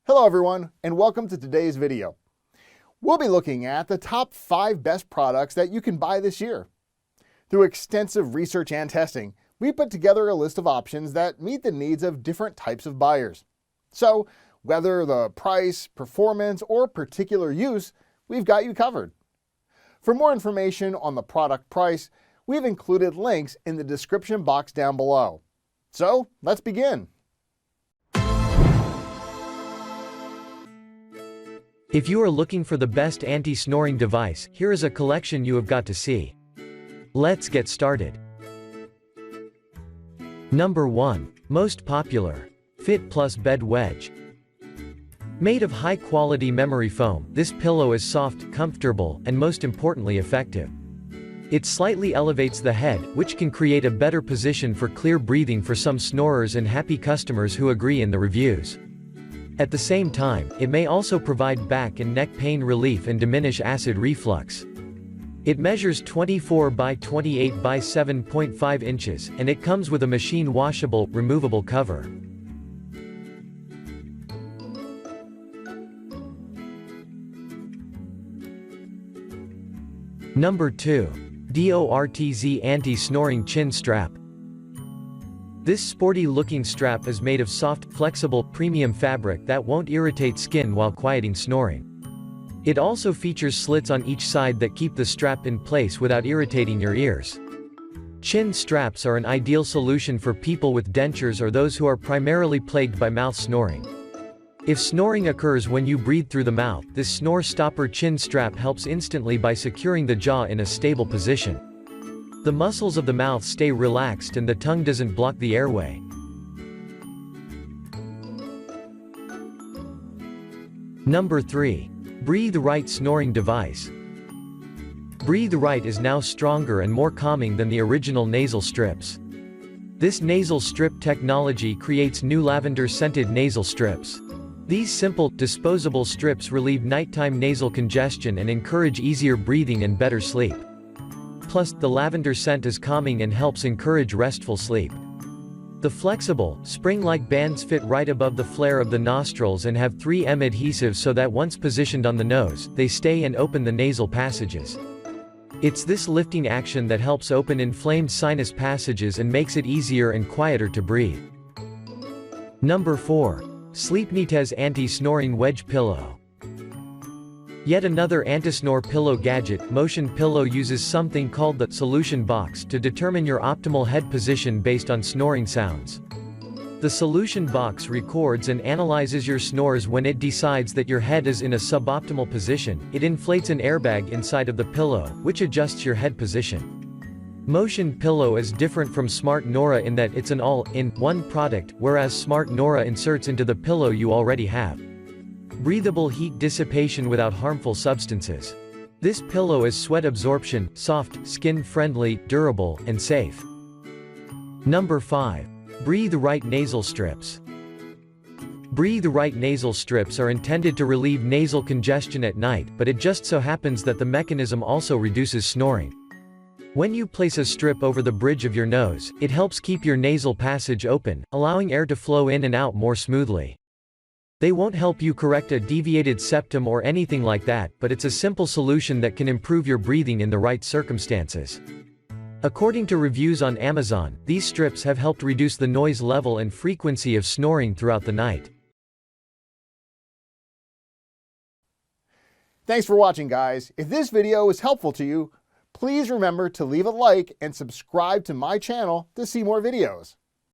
Hello everyone, and welcome to today's video. We'll be looking at the top 5 best products that you can buy this year. Through extensive research and testing, we put together a list of options that meet the needs of different types of buyers. So, whether the price, performance, or particular use, we've got you covered. For more information on the product price, we've included links in the description box down below. So, let's begin. If you are looking for the best anti-snoring device, here is a collection you have got to see. Let's get started. Number 1. Most popular. FitPlus Bed Wedge. Made of high-quality memory foam, this pillow is soft, comfortable, and most importantly effective. It slightly elevates the head, which can create a better position for clear breathing for some snorers and happy customers who agree in the reviews. At the same time, it may also provide back and neck pain relief and diminish acid reflux. It measures 24 by 28 by 7.5 inches, and it comes with a machine washable, removable cover. Number 2. Dortz Anti-Snoring Chin Strap. This sporty-looking strap is made of soft, flexible, premium fabric that won't irritate skin while quieting snoring. It also features slits on each side that keep the strap in place without irritating your ears. Chin straps are an ideal solution for people with dentures or those who are primarily plagued by mouth snoring. If snoring occurs when you breathe through the mouth, this snore stopper chin strap helps instantly by securing the jaw in a stable position. The muscles of the mouth stay relaxed and the tongue doesn't block the airway. Number 3. BreatheRight Snoring Device. BreatheRight is now stronger and more calming than the original nasal strips. This nasal strip technology creates new lavender-scented nasal strips. These simple, disposable strips relieve nighttime nasal congestion and encourage easier breathing and better sleep. Plus, the lavender scent is calming and helps encourage restful sleep. The flexible, spring-like bands fit right above the flare of the nostrils and have 3M adhesive so that once positioned on the nose, they stay and open the nasal passages. It's this lifting action that helps open inflamed sinus passages and makes it easier and quieter to breathe. Number 4. Sleepnitez Anti-Snoring Wedge Pillow. Yet another anti-snore pillow gadget. Motion Pillow uses something called the solution box to determine your optimal head position based on snoring sounds. The solution box records and analyzes your snores. When it decides that your head is in a suboptimal position, it inflates an airbag inside of the pillow, which adjusts your head position. Motion Pillow is different from Smart Nora in that it's an all-in-one product, whereas Smart Nora inserts into the pillow you already have. Breathable heat dissipation without harmful substances. This pillow is sweat absorption, soft, skin-friendly, durable, and safe. Number 5. BreatheRight Nasal Strips. BreatheRight nasal strips are intended to relieve nasal congestion at night, but it just so happens that the mechanism also reduces snoring. When you place a strip over the bridge of your nose, it helps keep your nasal passage open, allowing air to flow in and out more smoothly. They won't help you correct a deviated septum or anything like that, but it's a simple solution that can improve your breathing in the right circumstances. According to reviews on Amazon, these strips have helped reduce the noise level and frequency of snoring throughout the night. Thanks for watching, guys. If this video was helpful to you, please remember to leave a like and subscribe to my channel to see more videos.